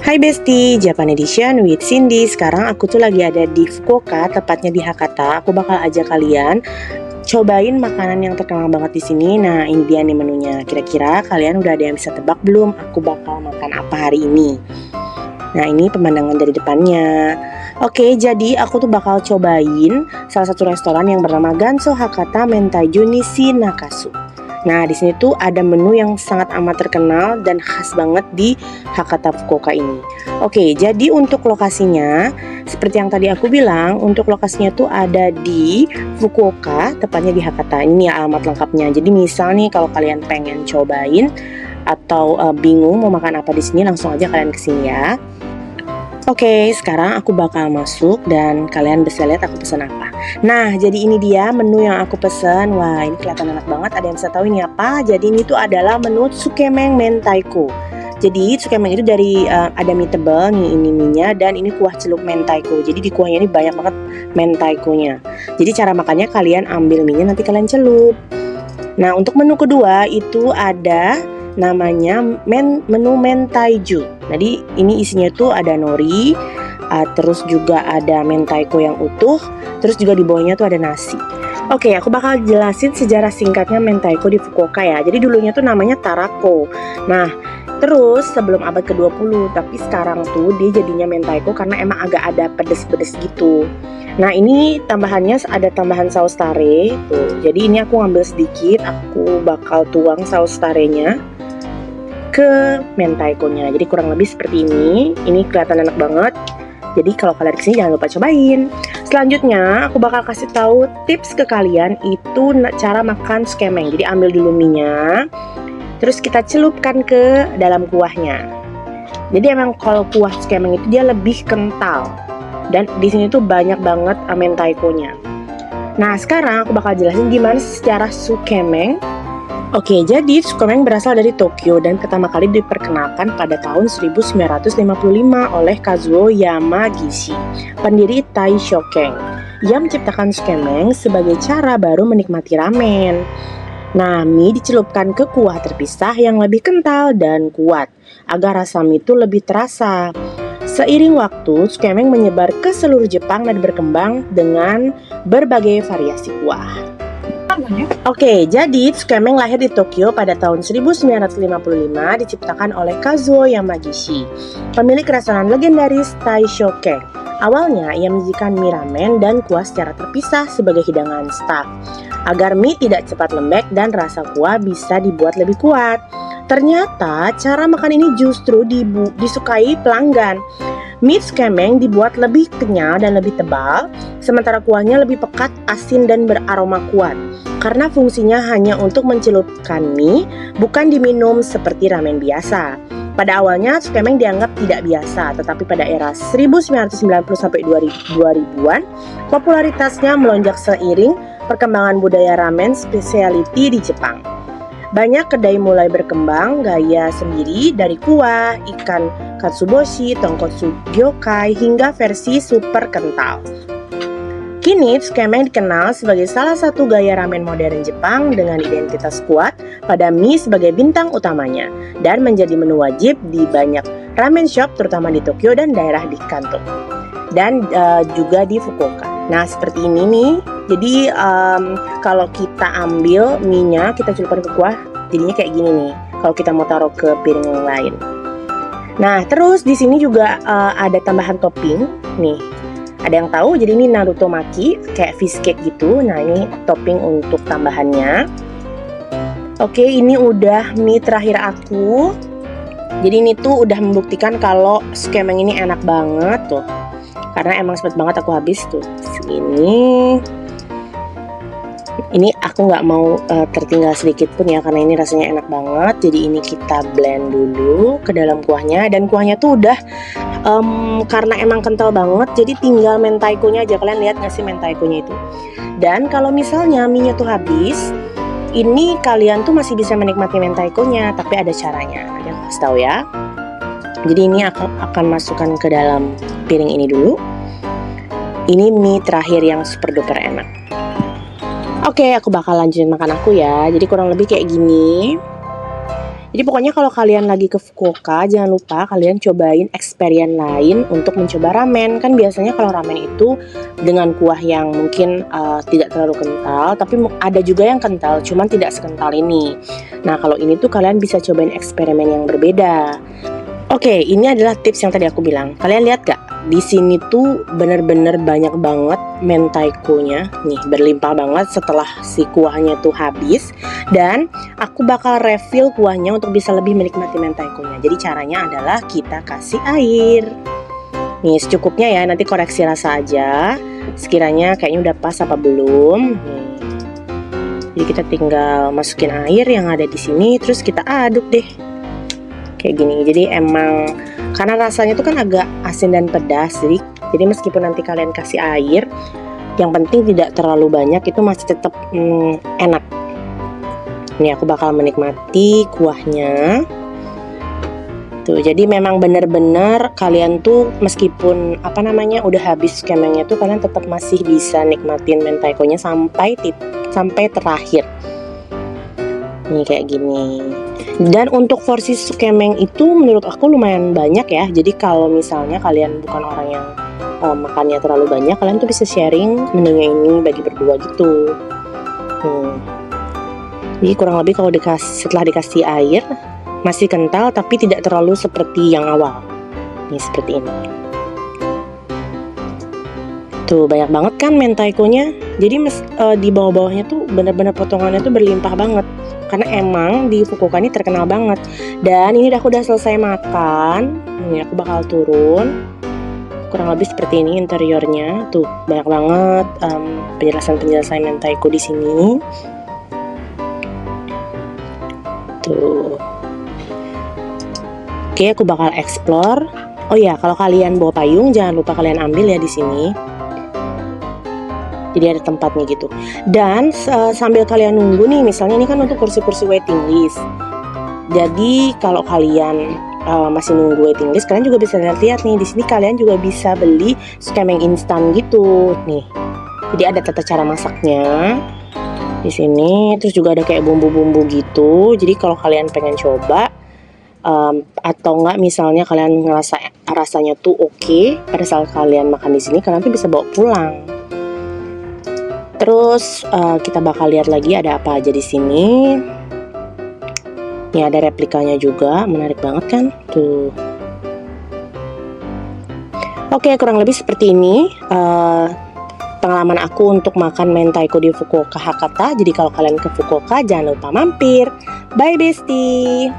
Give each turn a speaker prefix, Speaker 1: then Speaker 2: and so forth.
Speaker 1: Hai Besti, Japan Edition with Cindy. Sekarang aku tuh lagi ada di Fukuoka, tepatnya di Hakata. Aku bakal ajak kalian cobain makanan yang terkenal banget di sini. Nah, ini dia nih menunya. Kira-kira kalian udah ada yang bisa tebak belum? Aku bakal makan apa hari ini? Nah, ini pemandangan dari depannya. Oke, jadi aku tuh bakal cobain salah satu restoran yang bernama Ganso Hakata Mentai Nishi Nakasu. Nah, di sini tuh ada menu yang sangat amat terkenal dan khas banget di Hakata Fukuoka ini. Oke, jadi untuk lokasinya, seperti yang tadi aku bilang, untuk lokasinya tuh ada di Fukuoka, tepatnya di Hakata. Ini ya alamat lengkapnya. Jadi misal nih kalau kalian pengen cobain atau bingung mau makan apa di sini, langsung aja kalian kesini ya. Oke, sekarang aku bakal masuk dan kalian bisa lihat aku pesan apa. Nah, jadi ini dia menu yang aku pesan. Wah, ini kelihatan enak banget. Ada yang bisa tahu ini apa? Jadi ini tuh adalah menu tsukemeng mentaiko. Jadi tsukemeng itu dari ada mie tebal nih, ini mie-nya, dan ini kuah celup mentaiko. Jadi di kuahnya ini banyak banget mentaikonya. Jadi cara makannya kalian ambil mie-nya, nanti kalian celup. Nah, untuk menu kedua itu ada namanya menu mentaiju. Jadi ini isinya tuh ada nori, terus juga ada mentaiko yang utuh, terus juga di bawahnya tuh ada nasi. Oke, aku bakal jelasin sejarah singkatnya mentaiko di Fukuoka ya. Jadi dulunya tuh namanya tarako. Nah, terus sebelum abad ke-20, tapi sekarang tuh dia jadinya mentaiko karena emang agak ada pedes-pedes gitu. Nah, ini tambahannya ada tambahan saus tare tuh. Jadi ini aku ngambil sedikit, aku bakal tuang saus tarenya ke mentaikonya. Jadi kurang lebih seperti ini. Ini kelihatan enak banget. Jadi kalau kalian kesini jangan lupa cobain. Selanjutnya aku bakal kasih tahu tips ke kalian itu cara makan tsukemeng. Jadi ambil dulu mie-nya, terus kita celupkan ke dalam kuahnya. Jadi emang kalau kuah tsukemeng itu dia lebih kental. Dan di sini tuh banyak banget mentaikonya. Nah, sekarang aku bakal jelasin gimana secara tsukemeng. Oke, jadi tsukemeng berasal dari Tokyo dan pertama kali diperkenalkan pada tahun 1955 oleh Kazuo Yamagishi, pendiri Taishoken, yang menciptakan tsukemeng sebagai cara baru menikmati ramen. Nah, mie dicelupkan ke kuah terpisah yang lebih kental dan kuat, agar rasa mie itu lebih terasa. Seiring waktu, tsukemeng menyebar ke seluruh Jepang dan berkembang dengan berbagai variasi kuah. Oke, jadi tsukemeng lahir di Tokyo pada tahun 1955, diciptakan oleh Kazuo Yamagishi, pemilik restoran legendaris Taishoken. Awalnya, ia menyajikan mie ramen dan kuah secara terpisah sebagai hidangan staf, agar mie tidak cepat lembek dan rasa kuah bisa dibuat lebih kuat. Ternyata, cara makan ini justru disukai pelanggan. Mie tsukemeng dibuat lebih kenyal dan lebih tebal, sementara kuahnya lebih pekat, asin, dan beraroma kuat. Karena fungsinya hanya untuk mencelupkan mie, bukan diminum seperti ramen biasa. Pada awalnya, tsukemeng dianggap tidak biasa, tetapi pada era 1990-2000-an, popularitasnya melonjak seiring perkembangan budaya ramen specialty di Jepang. Banyak kedai mulai berkembang gaya sendiri dari kuah, ikan katsuboshi, tonkotsu gyokai, hingga versi super kental. Kini, tsukemeng dikenal sebagai salah satu gaya ramen modern Jepang dengan identitas kuat pada mie sebagai bintang utamanya dan menjadi menu wajib di banyak ramen shop terutama di Tokyo dan daerah di Kanto dan juga di Fukuoka. Nah, seperti ini nih. Jadi kalau kita ambil mie-nya, kita celupkan ke kuah, jadinya kayak gini nih. Kalau kita mau taruh ke piring yang lain. Nah, terus di sini juga ada tambahan topping nih. Ada yang tahu? Jadi ini Naruto Maki, kayak fish cake gitu. Nah, ini topping untuk tambahannya. Oke, ini udah mie terakhir aku. Jadi ini tuh udah membuktikan kalau tsukemeng ini enak banget tuh. Karena emang cepet banget aku habis tuh. Ini aku nggak mau tertinggal sedikit pun ya, karena ini rasanya enak banget. Jadi ini kita blend dulu ke dalam kuahnya, dan kuahnya tuh udah karena emang kental banget, jadi tinggal mentaikonya aja. Kalian lihat nggak sih mentaikonya itu? Dan kalau misalnya mie-nya tuh habis, ini kalian tuh masih bisa menikmati mentaikonya, tapi ada caranya. Nanti aku kasih tahu ya. Jadi ini akan masukkan ke dalam piring ini dulu. Ini mie terakhir yang super duper enak. Oke, aku bakal lanjutin makan aku ya. Jadi kurang lebih kayak gini. Jadi pokoknya kalau kalian lagi ke Fukuoka, jangan lupa kalian cobain experience lain untuk mencoba ramen. Kan biasanya kalau ramen itu dengan kuah yang mungkin tidak terlalu kental, tapi ada juga yang kental, cuman tidak sekental ini. Nah kalau ini tuh kalian bisa cobain eksperimen yang berbeda. Oke, ini adalah tips yang tadi aku bilang. Kalian lihat gak? Di sini tuh bener-bener banyak banget mentaikonya. Nih, berlimpah banget setelah si kuahnya tuh habis. Dan aku bakal refill kuahnya untuk bisa lebih menikmati mentaikonya. Jadi caranya adalah kita kasih air. Nih, secukupnya ya. Nanti koreksi rasa aja. Sekiranya kayaknya udah pas apa belum. Nih. Jadi kita tinggal masukin air yang ada di sini, terus kita aduk deh. Kayak gini. Jadi emang karena rasanya tuh kan agak asin dan pedas, jadi meskipun nanti kalian kasih air, yang penting tidak terlalu banyak, itu masih tetap enak. Ini aku bakal menikmati kuahnya. Tuh, jadi memang bener-bener kalian tuh meskipun udah habis kemengnya tuh kalian tetap masih bisa nikmatin mentaikonya sampai terakhir. Nih kayak gini. Dan untuk porsi sukemeng itu menurut aku lumayan banyak ya. Jadi kalau misalnya kalian bukan orang yang makannya terlalu banyak, kalian tuh bisa sharing menunya ini bagi berdua gitu. Jadi kurang lebih kalau setelah dikasih air masih kental tapi tidak terlalu seperti yang awal. Nih seperti ini. Tuh banyak banget kan mentaikonya. Jadi di bawah-bawahnya tuh benar-benar potongannya tuh berlimpah banget. Karena emang di Fukuoka ini terkenal banget. Dan ini aku udah selesai makan. Ini aku bakal turun. Kurang lebih seperti ini interiornya. Tuh banyak banget penjelasan mentaiko di sini. Tuh. Oke, aku bakal explore. Oh ya, kalau kalian bawa payung jangan lupa kalian ambil ya di sini. Jadi ada tempatnya gitu. Dan sambil kalian nunggu nih, misalnya ini kan untuk kursi-kursi waiting list. Jadi kalau kalian masih nunggu waiting list, kalian juga bisa lihat nih di sini kalian juga bisa beli sukemeng instan gitu nih. Jadi ada tata cara masaknya di sini. Terus juga ada kayak bumbu-bumbu gitu. Jadi kalau kalian pengen coba atau enggak misalnya kalian ngerasa rasanya tuh oke pada saat kalian makan di sini, kalian tuh bisa bawa pulang. Terus kita bakal lihat lagi ada apa aja di sini. Ini ada replikanya juga, menarik banget kan? Tuh. Oke, kurang lebih seperti ini pengalaman aku untuk makan mentaiko di Fukuoka Hakata. Jadi kalau kalian ke Fukuoka jangan lupa mampir. Bye bestie.